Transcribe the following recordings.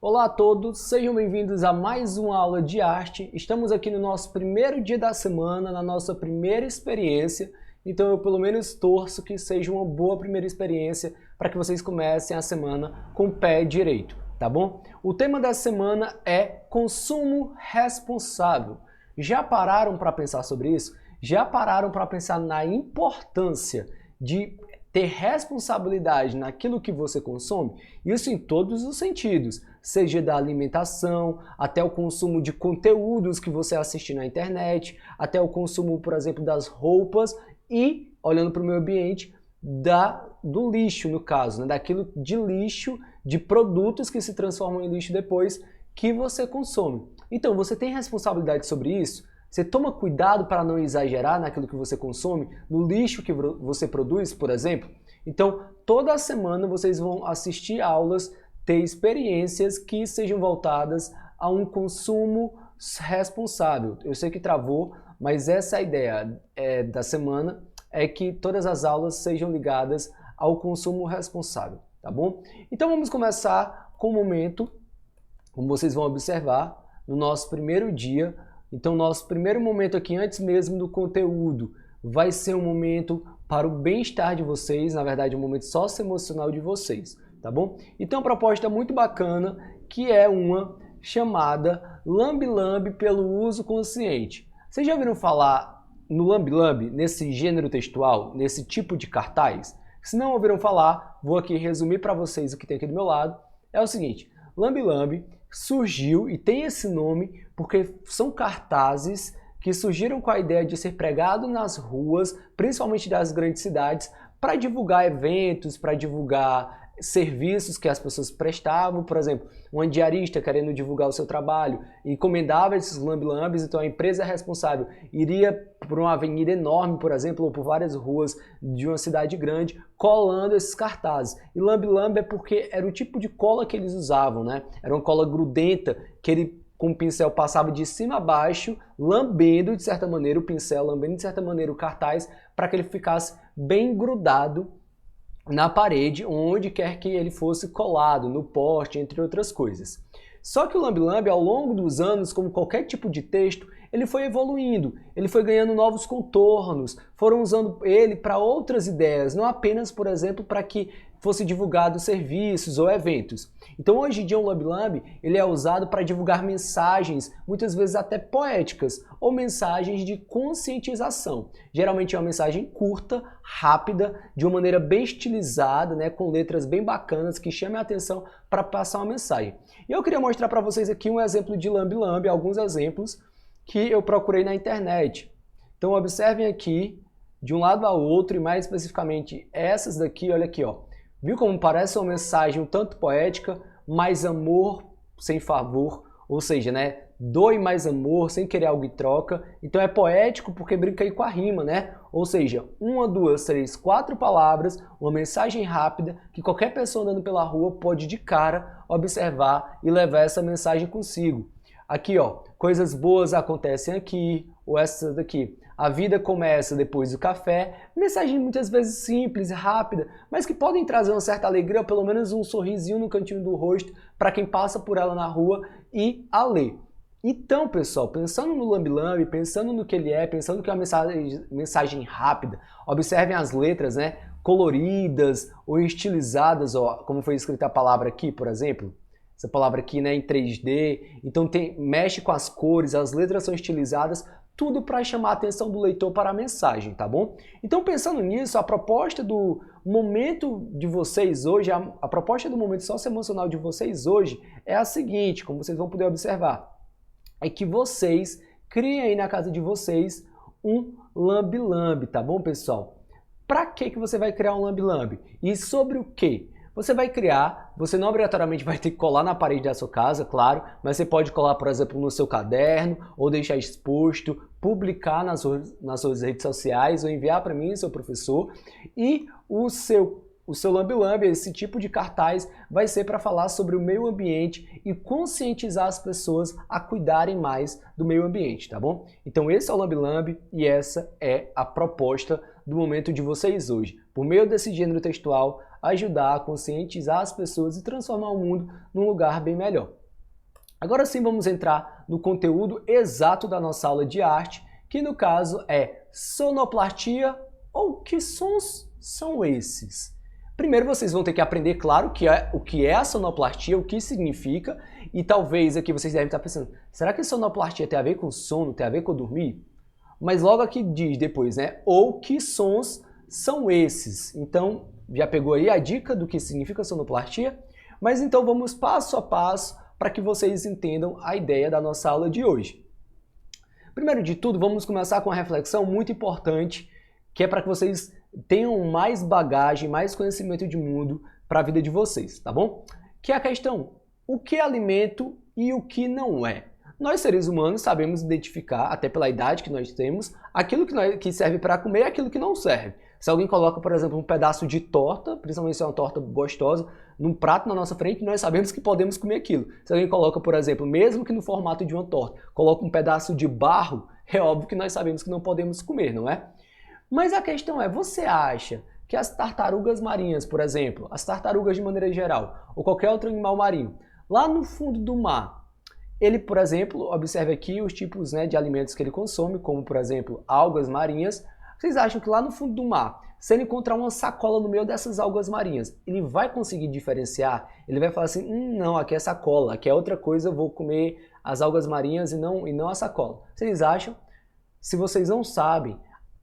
Olá a todos, sejam bem-vindos a mais uma aula de arte. Estamos aqui no nosso primeiro dia da semana, na nossa primeira experiência, então eu pelo menos torço que seja uma boa primeira experiência para que vocês comecem a semana com o pé direito, tá bom? O tema da semana é consumo responsável. Já pararam para pensar sobre isso? Já pararam para pensar na importância de ter responsabilidade naquilo que você consome? Isso em todos os sentidos, seja da alimentação, até o consumo de conteúdos que você assiste na internet, até o consumo, por exemplo, das roupas e, olhando para o meio ambiente, do lixo, no caso, né? Daquilo de lixo, de produtos que se transformam em lixo depois que você consome. Então, você tem responsabilidade sobre isso? Você toma cuidado para não exagerar naquilo que você consome, no lixo que você produz, por exemplo? Então, toda semana vocês vão assistir aulas, ter experiências que sejam voltadas a um consumo responsável. Eu sei que travou, mas essa é a ideia da semana, é que todas as aulas sejam ligadas ao consumo responsável, tá bom? Então vamos começar com o momento, como vocês vão observar, no nosso primeiro dia. Então, nosso primeiro momento aqui, antes mesmo do conteúdo, vai ser um momento para o bem-estar de vocês, na verdade, um momento socioemocional de vocês, tá bom? Então, uma proposta muito bacana, que é uma chamada Lambe Lambe pelo uso consciente. Vocês já ouviram falar no Lambe Lambe, nesse gênero textual, nesse tipo de cartaz? Se não ouviram falar, vou aqui resumir para vocês o que tem aqui do meu lado. É o seguinte, Lambe Lambe surgiu e tem esse nome porque são cartazes que surgiram com a ideia de ser pregado nas ruas, principalmente das grandes cidades, para divulgar eventos, para divulgar serviços que as pessoas prestavam. Por exemplo, um diarista querendo divulgar o seu trabalho, encomendava esses lambe-lambes, então a empresa responsável iria por uma avenida enorme, por exemplo, ou por várias ruas de uma cidade grande, colando esses cartazes. E lambe-lambe é porque era o tipo de cola que eles usavam, né? Era uma cola grudenta que ele com o pincel passava de cima a baixo, lambendo de certa maneira o pincel, lambendo de certa maneira o cartaz, para que ele ficasse bem grudado na parede, onde quer que ele fosse colado, no poste, entre outras coisas. Só que o Lambe Lambe, ao longo dos anos, como qualquer tipo de texto, ele foi evoluindo, ele foi ganhando novos contornos, foram usando ele para outras ideias, não apenas, por exemplo, para que fosse divulgado serviços ou eventos. Então hoje em dia o Lambe Lambe ele é usado para divulgar mensagens, muitas vezes até poéticas, ou mensagens de conscientização. Geralmente é uma mensagem curta, rápida, de uma maneira bem estilizada, né, com letras bem bacanas que chamem a atenção para passar uma mensagem. E eu queria mostrar para vocês aqui um exemplo de Lambe Lambe, alguns exemplos que eu procurei na internet. Então observem aqui, de um lado ao outro, e mais especificamente essas daqui, olha aqui, ó. Viu como parece uma mensagem um tanto poética, mais amor sem favor, ou seja, né, doe mais amor sem querer algo em troca. Então é poético porque brinca aí com a rima, né? Ou seja, 1, 2, 3, 4 palavras, uma mensagem rápida que qualquer pessoa andando pela rua pode de cara observar e levar essa mensagem consigo. Aqui, ó, coisas boas acontecem aqui, ou essa daqui. A vida começa depois do café. Mensagem muitas vezes simples, rápida, mas que podem trazer uma certa alegria, ou pelo menos um sorrisinho no cantinho do rosto para quem passa por ela na rua e a lê. Então, pessoal, pensando no Lambe Lambe, pensando no que ele é, pensando que é uma mensagem rápida, observem as letras, né, coloridas ou estilizadas, ó, como foi escrita a palavra aqui, por exemplo. Essa palavra aqui, né, em 3D, então mexe com as cores, as letras são estilizadas, tudo para chamar a atenção do leitor para a mensagem, tá bom? Então, pensando nisso, a proposta do momento de vocês hoje, a proposta do momento socioemocional de vocês hoje é a seguinte, como vocês vão poder observar, é que vocês criem aí na casa de vocês um Lambe Lambe, tá bom, pessoal? Para que você vai criar um Lambe Lambe? E sobre o quê? Você vai criar, você não obrigatoriamente vai ter que colar na parede da sua casa, claro, mas você pode colar, por exemplo, no seu caderno, ou deixar exposto, publicar nas suas redes sociais, ou enviar para mim, seu professor, e o seu Lambe Lambe, esse tipo de cartaz, vai ser para falar sobre o meio ambiente e conscientizar as pessoas a cuidarem mais do meio ambiente, tá bom? Então esse é o Lambe Lambe e essa é a proposta do momento de vocês hoje. Por meio desse gênero textual, ajudar a conscientizar as pessoas e transformar o mundo num lugar bem melhor. Agora sim vamos entrar no conteúdo exato da nossa aula de arte, que no caso é sonoplastia, ou que sons são esses? Primeiro vocês vão ter que aprender, claro, o que é a sonoplastia, o que significa, e talvez aqui vocês devem estar pensando, será que sonoplastia tem a ver com sono, tem a ver com dormir? Mas logo aqui diz depois, né? Ou que sons são esses? Então, já pegou aí a dica do que significa sonoplastia? Mas então vamos passo a passo para que vocês entendam a ideia da nossa aula de hoje. Primeiro de tudo, vamos começar com uma reflexão muito importante, que é para que vocês tenham mais bagagem, mais conhecimento de mundo para a vida de vocês, tá bom? Que é a questão, o que é alimento e o que não é? Nós, seres humanos, sabemos identificar, até pela idade que nós temos, aquilo que serve para comer e aquilo que não serve. Se alguém coloca, por exemplo, um pedaço de torta, principalmente se é uma torta gostosa, num prato na nossa frente, nós sabemos que podemos comer aquilo. Se alguém coloca, por exemplo, mesmo que no formato de uma torta, coloca um pedaço de barro, é óbvio que nós sabemos que não podemos comer, não é? Mas a questão é, você acha que as tartarugas marinhas, por exemplo, as tartarugas de maneira geral, ou qualquer outro animal marinho, lá no fundo do mar, ele, por exemplo, observe aqui os tipos, né, de alimentos que ele consome, como, por exemplo, algas marinhas. Vocês acham que lá no fundo do mar, se ele encontrar uma sacola no meio dessas algas marinhas, ele vai conseguir diferenciar? Ele vai falar assim, não, aqui é sacola, aqui é outra coisa, eu vou comer as algas marinhas e não a sacola. Vocês acham? Se vocês não sabem,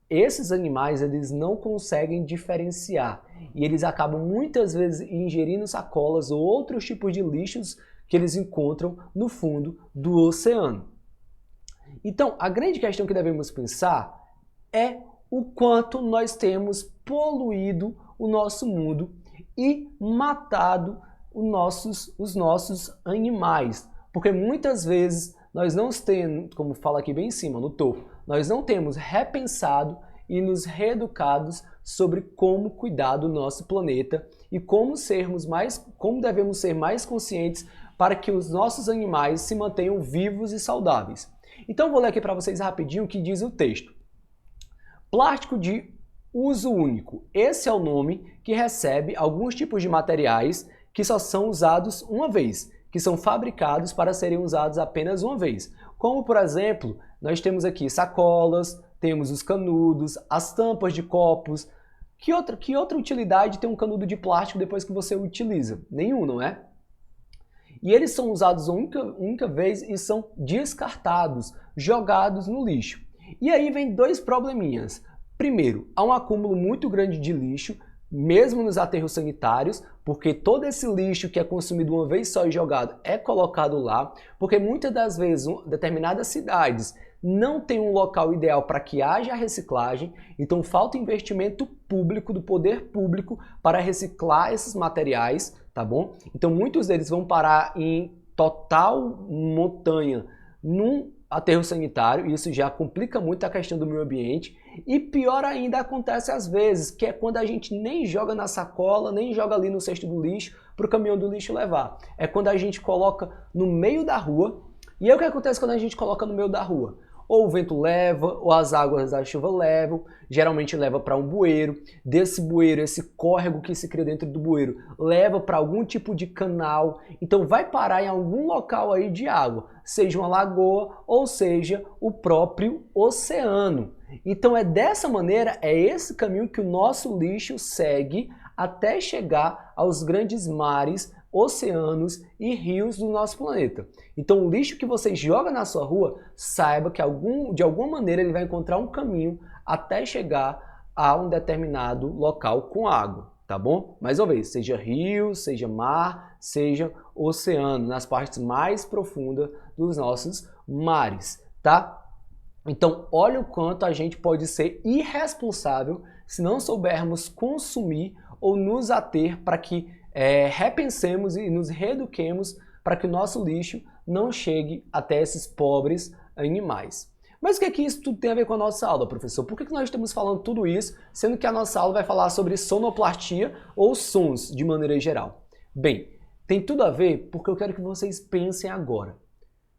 esses animais eles não conseguem diferenciar e eles acabam muitas vezes ingerindo sacolas ou outros tipos de lixos que eles encontram no fundo do oceano. Então, a grande questão que devemos pensar é o quanto nós temos poluído o nosso mundo e matado os nossos animais. Porque muitas vezes nós não temos, como fala aqui bem em cima, no topo, nós não temos repensado e nos reeducados sobre como cuidar do nosso planeta e como devemos ser mais conscientes para que os nossos animais se mantenham vivos e saudáveis. Então vou ler aqui para vocês rapidinho o que diz o texto. Plástico de uso único. Esse é o nome que recebe alguns tipos de materiais que só são usados uma vez, que são fabricados para serem usados apenas uma vez. Como, por exemplo, nós temos aqui sacolas, temos os canudos, as tampas de copos. Que outra utilidade tem um canudo de plástico depois que você utiliza? Nenhum, não é? E eles são usados uma única vez e são descartados, jogados no lixo. E aí vem dois probleminhas. Primeiro, há um acúmulo muito grande de lixo, mesmo nos aterros sanitários, porque todo esse lixo que é consumido uma vez só e jogado é colocado lá, porque muitas das vezes determinadas cidades não tem um local ideal para que haja reciclagem, então falta investimento público, do poder público, para reciclar esses materiais, tá bom? Então muitos deles vão parar em total montanha num aterro sanitário, e isso já complica muito a questão do meio ambiente. E pior ainda acontece às vezes, que é quando a gente nem joga na sacola, nem joga ali no cesto do lixo para o caminhão do lixo levar. É quando a gente coloca no meio da rua. E aí o que acontece quando a gente coloca no meio da rua? Ou o vento leva, ou as águas da chuva levam, geralmente leva para um bueiro. Desse bueiro, esse córrego que se cria dentro do bueiro, leva para algum tipo de canal. Então vai parar em algum local aí de água, seja uma lagoa ou seja o próprio oceano. Então é dessa maneira, é esse caminho que o nosso lixo segue até chegar aos grandes mares, oceanos e rios do nosso planeta. Então o lixo que você joga na sua rua, saiba que de alguma maneira ele vai encontrar um caminho até chegar a um determinado local com água, tá bom? Mais uma vez, seja rio, seja mar, seja oceano, nas partes mais profundas dos nossos mares, tá? Então, olha o quanto a gente pode ser irresponsável se não soubermos consumir ou nos ater para que repensemos e nos reeduquemos para que o nosso lixo não chegue até esses pobres animais. Mas o que é que isso tudo tem a ver com a nossa aula, professor? Por que nós estamos falando tudo isso, sendo que a nossa aula vai falar sobre sonoplastia ou sons de maneira geral? Bem, tem tudo a ver porque eu quero que vocês pensem agora.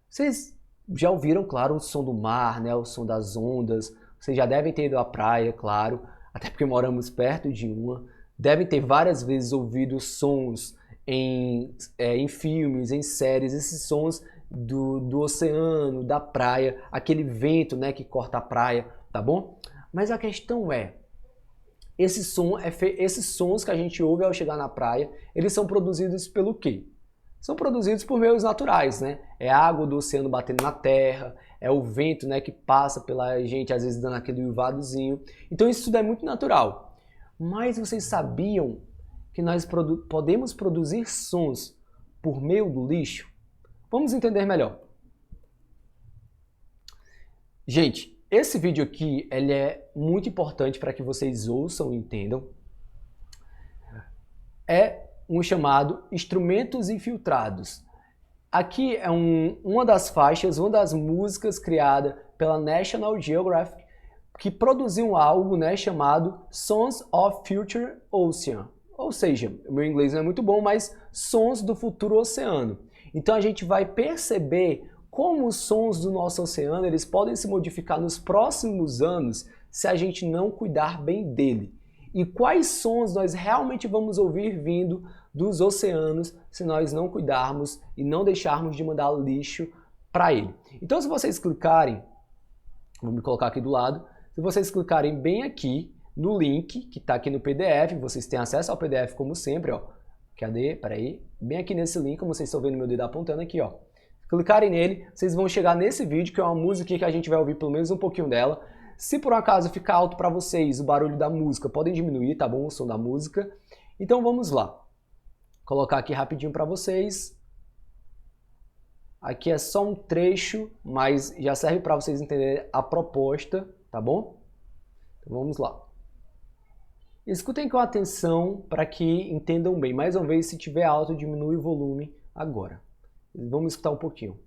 Vocês já ouviram, claro, o som do mar, né? O som das ondas. Vocês já devem ter ido à praia, claro, até porque moramos perto de uma. devem ter várias vezes ouvido sons em filmes, em séries, esses sons do oceano, da praia, aquele vento, né, que corta a praia, tá bom? Mas a questão é, esses sons que a gente ouve ao chegar na praia, eles são produzidos pelo quê? São produzidos por meios naturais, né? É a água do oceano batendo na terra, é o vento, né, que passa pela gente, às vezes dando aquele uivadozinho. Então isso tudo é muito natural. Mas vocês sabiam que nós podemos produzir sons por meio do lixo? Vamos entender melhor. Gente, esse vídeo aqui ele é muito importante para que vocês ouçam e entendam. É um chamado Instrumentos Infiltrados. Aqui é uma das faixas, uma das músicas criada pela National Geographic, que produziu algo, né, chamado Sons of Future Ocean. Ou seja, o meu inglês não é muito bom, mas sons do futuro oceano. Então a gente vai perceber como os sons do nosso oceano eles podem se modificar nos próximos anos se a gente não cuidar bem dele. E quais sons nós realmente vamos ouvir vindo dos oceanos se nós não cuidarmos e não deixarmos de mandar lixo para ele. Então se vocês clicarem, vou me colocar aqui do lado, se vocês clicarem bem aqui no link que está aqui no PDF, vocês têm acesso ao PDF como sempre, ó. Cadê? Peraí. Bem aqui nesse link, como vocês estão vendo meu dedo apontando aqui, ó. Clicarem nele, vocês vão chegar nesse vídeo, que é uma música que a gente vai ouvir pelo menos um pouquinho dela. Se por um acaso ficar alto para vocês o barulho da música, podem diminuir, tá bom? O som da música. Então vamos lá. Vou colocar aqui rapidinho para vocês. Aqui é só um trecho, mas já serve para vocês entenderem a proposta, tá bom? Então vamos lá. Escutem com atenção para que entendam bem. Mais uma vez, se tiver alto, diminui o volume agora. Vamos escutar um pouquinho.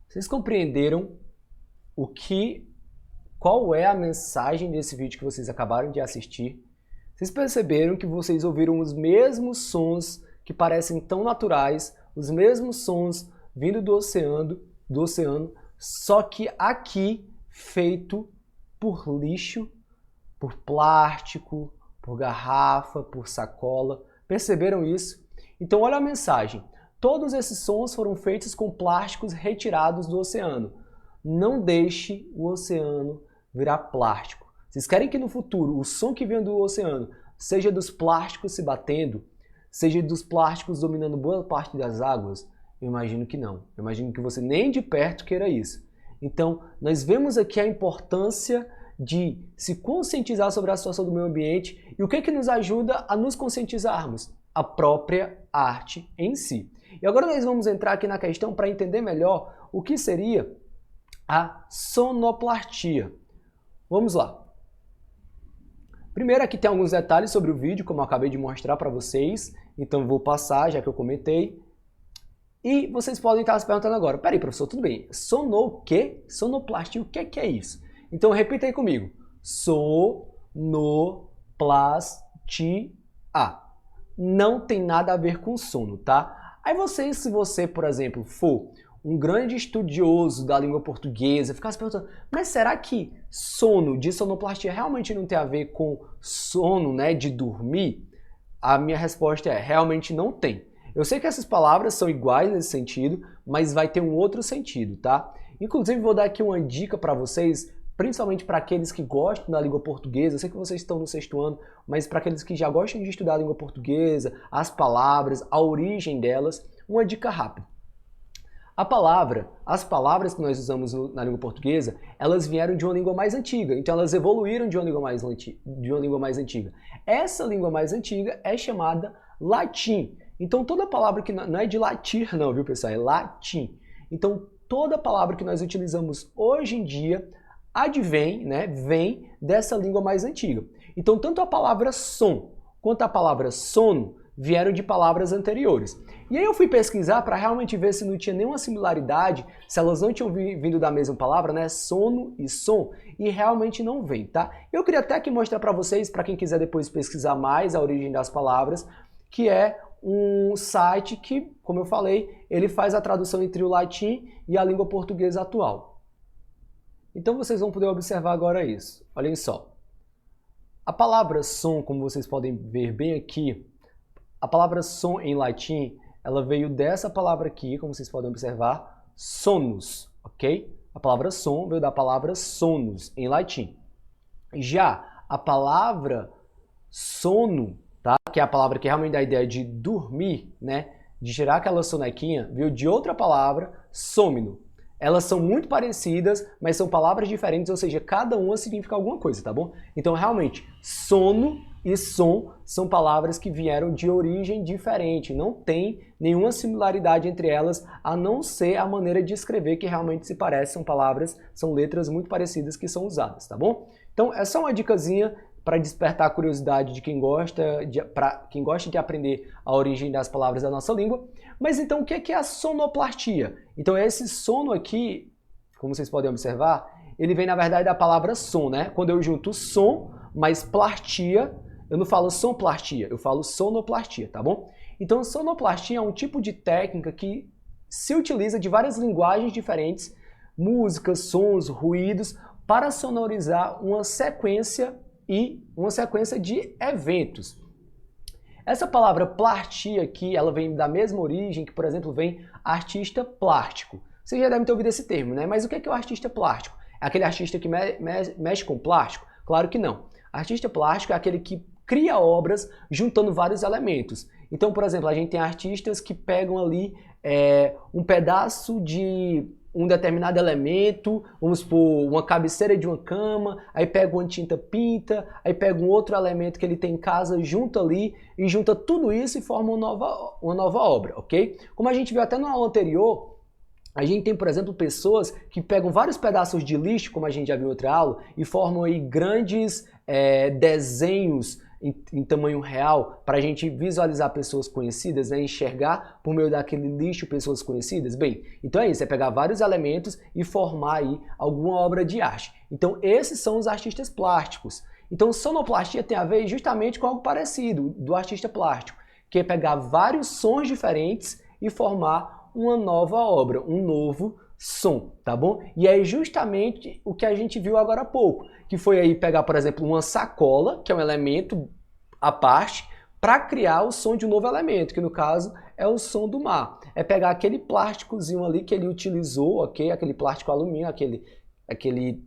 Vocês compreenderam qual é a mensagem desse vídeo que vocês acabaram de assistir? Vocês perceberam que vocês ouviram os mesmos sons que parecem tão naturais, os mesmos sons vindo do oceano, só que aqui feito por lixo, por plástico, por garrafa, por sacola. Perceberam isso? Então olha a mensagem. Todos esses sons foram feitos com plásticos retirados do oceano. Não deixe o oceano virar plástico. Vocês querem que no futuro o som que vem do oceano seja dos plásticos se batendo? Seja dos plásticos dominando boa parte das águas? Eu imagino que não. Eu imagino que você nem de perto queira isso. Então, nós vemos aqui a importância de se conscientizar sobre a situação do meio ambiente e o que nos ajuda a nos conscientizarmos? A própria arte em si. E agora nós vamos entrar aqui na questão para entender melhor o que seria a sonoplastia. Vamos lá. Primeiro aqui tem alguns detalhes sobre o vídeo, como eu acabei de mostrar para vocês, então vou passar, já que eu comentei. E vocês podem estar se perguntando agora, peraí professor, tudo bem, o quê? Sonoplastia, o que é isso? Então repita aí comigo, sonoplastia. Não tem nada a ver com sono, tá? Aí se você, por exemplo, for um grande estudioso da língua portuguesa, ficar se perguntando, mas será que sono, de sonoplastia, realmente não tem a ver com sono, né, de dormir? A minha resposta é, realmente não tem. Eu sei que essas palavras são iguais nesse sentido, mas vai ter um outro sentido, tá? Inclusive, vou dar aqui uma dica para vocês, principalmente para aqueles que gostam da língua portuguesa. Eu sei que vocês estão no sexto ano, mas para aqueles que já gostam de estudar a língua portuguesa, as palavras, a origem delas, uma dica rápida. As palavras que nós usamos na língua portuguesa, elas vieram de uma língua mais antiga, então elas evoluíram de uma língua mais antiga. Essa língua mais antiga é chamada latim. Então toda palavra que não é de latir não, viu pessoal, é latim. Então toda palavra que nós utilizamos hoje em dia advém, né, vem dessa língua mais antiga. Então, tanto a palavra som quanto a palavra sono vieram de palavras anteriores. E aí eu fui pesquisar para realmente ver se não tinha nenhuma similaridade, se elas não tinham vindo da mesma palavra, né, sono e som, e realmente não vem, tá? Eu queria até aqui mostrar para vocês, para quem quiser depois pesquisar mais a origem das palavras, que é um site que, como eu falei, ele faz a tradução entre o latim e a língua portuguesa atual. Então vocês vão poder observar agora isso. Olhem só. A palavra som, como vocês podem ver bem aqui, a palavra som em latim, ela veio dessa palavra aqui, como vocês podem observar, sonus, ok? A palavra som veio da palavra sonus em latim. Já a palavra sono, tá? Que é a palavra que realmente dá a ideia de dormir, né? De gerar aquela sonequinha, veio de outra palavra, somno. Elas são muito parecidas, mas são palavras diferentes, ou seja, cada uma significa alguma coisa, tá bom? Então, realmente, sono e som são palavras que vieram de origem diferente, não tem nenhuma similaridade entre elas, a não ser a maneira de escrever que realmente se parece, são palavras, são letras muito parecidas que são usadas, tá bom? Então, é só uma dicasinha para despertar a curiosidade de quem gosta de aprender a origem das palavras da nossa língua. Mas então o que é a sonoplastia? Então esse sono aqui, como vocês podem observar, ele vem na verdade da palavra som, né? Quando eu junto som mais plastia, eu não falo sonplastia, eu falo sonoplastia, tá bom? Então sonoplastia é um tipo de técnica que se utiliza de várias linguagens diferentes, músicas, sons, ruídos, para sonorizar uma sequência de eventos. Essa palavra plastia aqui, ela vem da mesma origem que, por exemplo, vem artista plástico. Vocês já devem ter ouvido esse termo, né? Mas o que é o artista plástico? É aquele artista que mexe com plástico? Claro que não. Artista plástico é aquele que cria obras juntando vários elementos. Então, por exemplo, a gente tem artistas que pegam ali um pedaço de um determinado elemento, vamos supor, uma cabeceira de uma cama, aí pega uma tinta pinta, aí pega um outro elemento que ele tem em casa, junta ali e junta tudo isso e forma uma nova obra, ok? Como a gente viu até no aula anterior, a gente tem, por exemplo, pessoas que pegam vários pedaços de lixo, como a gente já viu em outra aula, e formam aí grandes desenhos em tamanho real para a gente visualizar pessoas conhecidas, né? Enxergar por meio daquele lixo pessoas conhecidas. Bem, então é isso, é pegar vários elementos e formar aí alguma obra de arte. Então esses são os artistas plásticos. Então sonoplastia tem a ver justamente com algo parecido do artista plástico, que é pegar vários sons diferentes e formar uma nova obra, um novo som, tá bom? E é justamente o que a gente viu agora há pouco, que foi aí pegar, por exemplo, uma sacola, que é um elemento à parte, para criar o som de um novo elemento, que no caso é o som do mar. É pegar aquele plásticozinho ali que ele utilizou, ok? Aquele plástico alumínio, aquele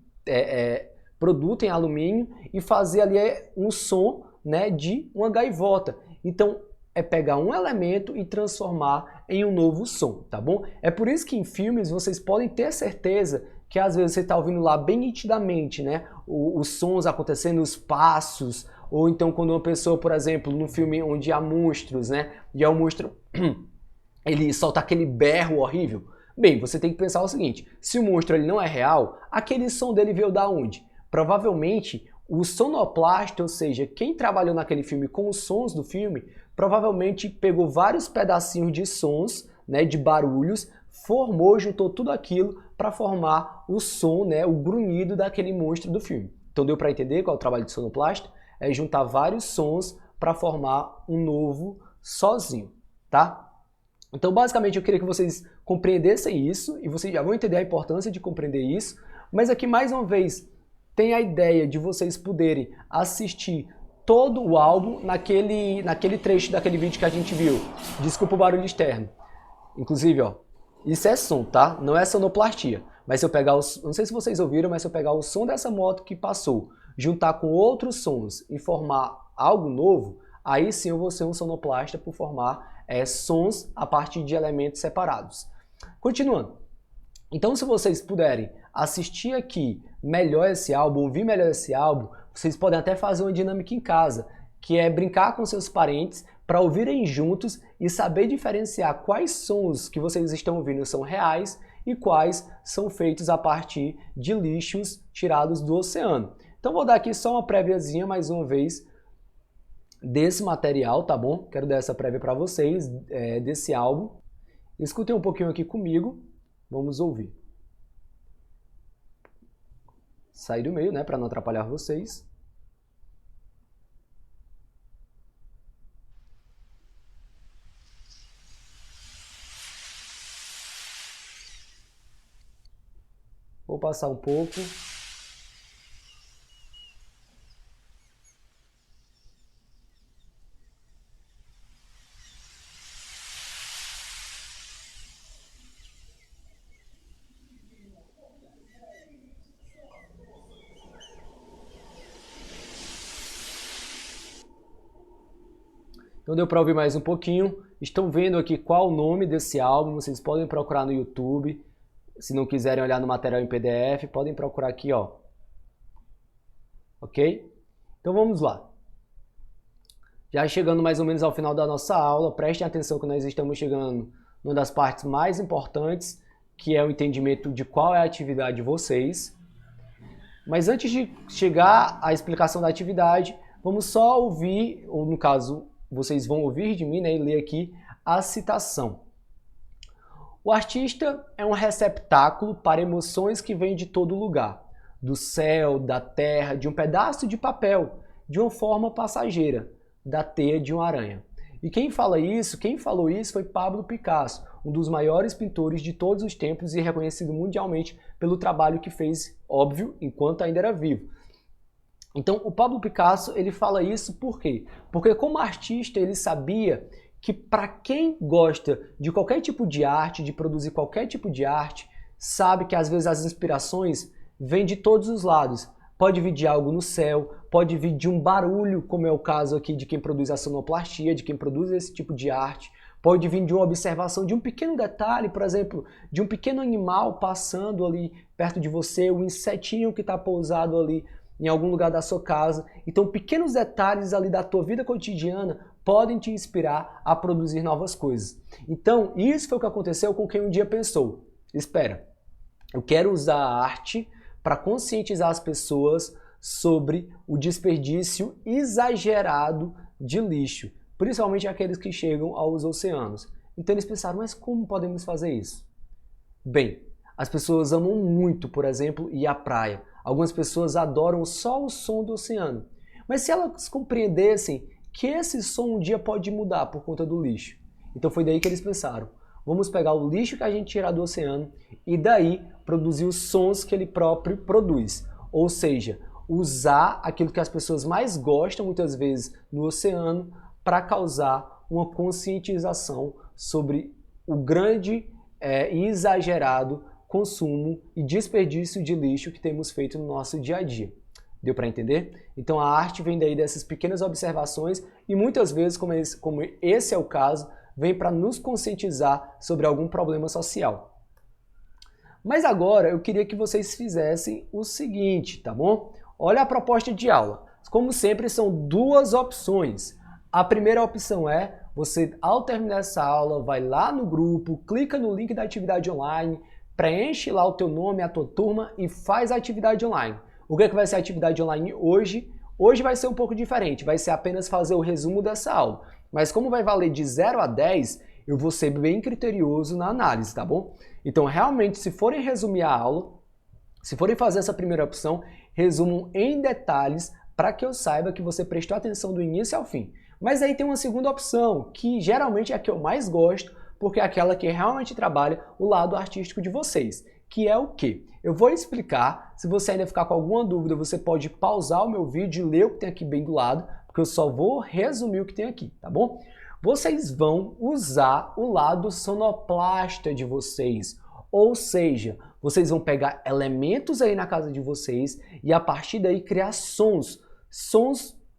produto em alumínio, e fazer ali um som, né, de uma gaivota. Então, é pegar um elemento e transformar em um novo som, tá bom? É por isso que em filmes vocês podem ter certeza que às vezes você está ouvindo lá bem nitidamente, né? Os sons acontecendo, os passos, ou então quando uma pessoa, por exemplo, num filme onde há monstros, né? E é um monstro, ele solta aquele berro horrível. Bem, você tem que pensar o seguinte, se o monstro ele não é real, aquele som dele veio da onde? Provavelmente o sonoplasta, ou seja, quem trabalhou naquele filme com os sons do filme, provavelmente pegou vários pedacinhos de sons, né, de barulhos, formou, juntou tudo aquilo para formar o som, né, o grunhido daquele monstro do filme. Então deu para entender qual é o trabalho de sonoplasta? É juntar vários sons para formar um novo sozinho, tá? Então basicamente eu queria que vocês compreendessem isso, e vocês já vão entender a importância de compreender isso, mas aqui mais uma vez tem a ideia de vocês poderem assistir todo o álbum naquele trecho daquele vídeo que a gente viu. Desculpa o barulho externo. Inclusive, ó, isso é som, tá? Não é sonoplastia. Mas se eu pegar não sei se vocês ouviram, mas se eu pegar o som dessa moto que passou, juntar com outros sons e formar algo novo, aí sim eu vou ser um sonoplasta por formar sons a partir de elementos separados. Continuando. Então, se vocês puderem assistir aqui melhor esse álbum, ouvir melhor esse álbum, vocês podem até fazer uma dinâmica em casa, que é brincar com seus parentes para ouvirem juntos e saber diferenciar quais sons que vocês estão ouvindo são reais e quais são feitos a partir de lixos tirados do oceano. Então vou dar aqui só uma préviazinha mais uma vez desse material, tá bom? Quero dar essa prévia para vocês desse álbum. Escutem um pouquinho aqui comigo, vamos ouvir. Sair do meio, né, para não atrapalhar vocês. Vou passar um pouco. Então deu para ouvir mais um pouquinho. Estão vendo aqui qual o nome desse álbum, vocês podem procurar no YouTube. Se não quiserem olhar no material em PDF, podem procurar aqui, ó. Ok? Então vamos lá. Já chegando mais ou menos ao final da nossa aula, prestem atenção que nós estamos chegando numa das partes mais importantes, que é o entendimento de qual é a atividade de vocês. Mas antes de chegar à explicação da atividade, vamos só ouvir, ou no caso, vocês vão ouvir de mim, né, e ler aqui a citação. O artista é um receptáculo para emoções que vêm de todo lugar, do céu, da terra, de um pedaço de papel, de uma forma passageira, da teia de uma aranha. E quem falou isso foi Pablo Picasso, um dos maiores pintores de todos os tempos e reconhecido mundialmente pelo trabalho que fez, óbvio, enquanto ainda era vivo. Então, o Pablo Picasso, ele fala isso por quê? Porque como artista, ele sabia que para quem gosta de qualquer tipo de arte, de produzir qualquer tipo de arte, sabe que às vezes as inspirações vêm de todos os lados. Pode vir de algo no céu, pode vir de um barulho, como é o caso aqui de quem produz a sonoplastia, de quem produz esse tipo de arte. Pode vir de uma observação de um pequeno detalhe, por exemplo, de um pequeno animal passando ali perto de você, um insetinho que está pousado ali em algum lugar da sua casa. Então, pequenos detalhes ali da tua vida cotidiana podem te inspirar a produzir novas coisas. Então, isso foi o que aconteceu com quem um dia pensou: espera, eu quero usar a arte para conscientizar as pessoas sobre o desperdício exagerado de lixo, principalmente aqueles que chegam aos oceanos. Então eles pensaram, mas como podemos fazer isso? Bem, as pessoas amam muito, por exemplo, ir à praia. Algumas pessoas adoram só o som do oceano. Mas se elas compreendessem que esse som um dia pode mudar por conta do lixo. Então foi daí que eles pensaram, vamos pegar o lixo que a gente tirar do oceano e daí produzir os sons que ele próprio produz. Ou seja, usar aquilo que as pessoas mais gostam muitas vezes no oceano para causar uma conscientização sobre o grande e exagerado consumo e desperdício de lixo que temos feito no nosso dia a dia. Deu para entender? Então a arte vem daí dessas pequenas observações e muitas vezes, como esse é o caso, vem para nos conscientizar sobre algum problema social. Mas agora eu queria que vocês fizessem o seguinte, tá bom? Olha a proposta de aula. Como sempre, são duas opções. A primeira opção é, você ao terminar essa aula, vai lá no grupo, clica no link da atividade online, preenche lá o teu nome, a tua turma e faz a atividade online. O que é que vai ser a atividade online hoje? Hoje vai ser um pouco diferente, vai ser apenas fazer o resumo dessa aula. Mas como vai valer de 0 a 10, eu vou ser bem criterioso na análise, tá bom? Então, realmente, se forem resumir a aula, se forem fazer essa primeira opção, resumam em detalhes para que eu saiba que você prestou atenção do início ao fim. Mas aí tem uma segunda opção, que geralmente é a que eu mais gosto, porque é aquela que realmente trabalha o lado artístico de vocês, que é o quê? Eu vou explicar, se você ainda ficar com alguma dúvida, você pode pausar o meu vídeo e ler o que tem aqui bem do lado, porque eu só vou resumir o que tem aqui, tá bom? Vocês vão usar o lado sonoplasta de vocês, ou seja, vocês vão pegar elementos aí na casa de vocês e a partir daí criar sons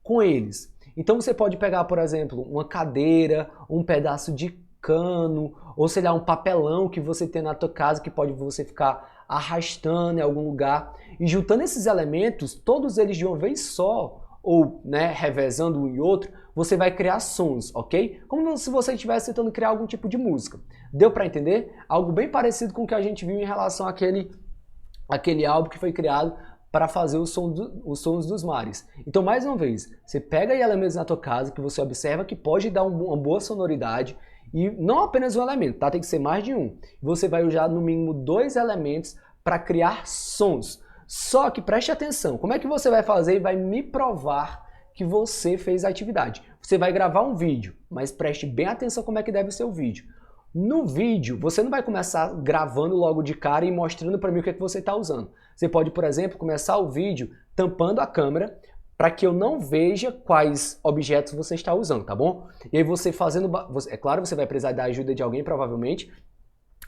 com eles. Então você pode pegar, por exemplo, uma cadeira, um pedaço de cano, ou sei lá, um papelão que você tem na tua casa que pode você ficar arrastando em algum lugar. E juntando esses elementos, todos eles de uma vez só, ou, né, revezando um e outro, você vai criar sons, ok? Como se você estivesse tentando criar algum tipo de música. Deu para entender? Algo bem parecido com o que a gente viu em relação àquele álbum que foi criado para fazer os sons dos mares. Então, mais uma vez, você pega aí elementos na tua casa que você observa que pode dar uma boa sonoridade, e não apenas um elemento, tá? Tem que ser mais de um. Você vai usar no mínimo 2 elementos para criar sons. Só que preste atenção, como é que você vai fazer e vai me provar que você fez a atividade? Você vai gravar um vídeo, mas preste bem atenção como é que deve ser o vídeo. No vídeo, você não vai começar gravando logo de cara e mostrando para mim o que é que você está usando. Você pode, por exemplo, começar o vídeo tampando a câmera para que eu não veja quais objetos você está usando, tá bom? E aí você fazendo... É claro, você vai precisar da ajuda de alguém, provavelmente.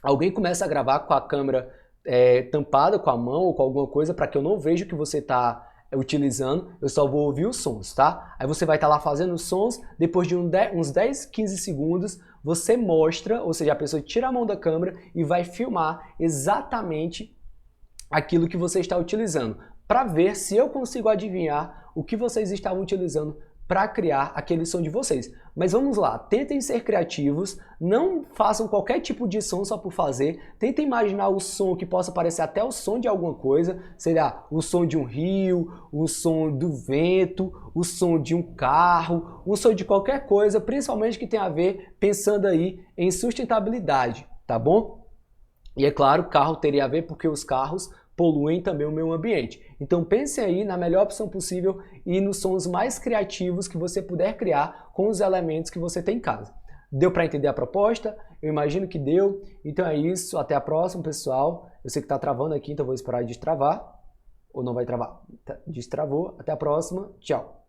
Alguém começa a gravar com a câmera tampada com a mão ou com alguma coisa para que eu não veja o que você está utilizando, eu só vou ouvir os sons, tá? Aí você vai estar lá fazendo os sons, depois de uns 10, 15 segundos, você mostra, ou seja, a pessoa tira a mão da câmera e vai filmar exatamente aquilo que você está utilizando, para ver se eu consigo adivinhar o que vocês estavam utilizando para criar aquele som de vocês. Mas vamos lá, tentem ser criativos, não façam qualquer tipo de som só por fazer, tentem imaginar o som que possa parecer até o som de alguma coisa, será o som de um rio, o som do vento, o som de um carro, o som de qualquer coisa, principalmente que tenha a ver pensando aí em sustentabilidade, tá bom? E é claro, carro teria a ver porque os carros poluem também o meio ambiente. Então pense aí na melhor opção possível e nos sons mais criativos que você puder criar com os elementos que você tem em casa. Deu para entender a proposta? Eu imagino que deu. Então é isso, até a próxima, pessoal. Eu sei que está travando aqui, então vou esperar destravar. Ou não vai travar? Destravou. Até a próxima. Tchau.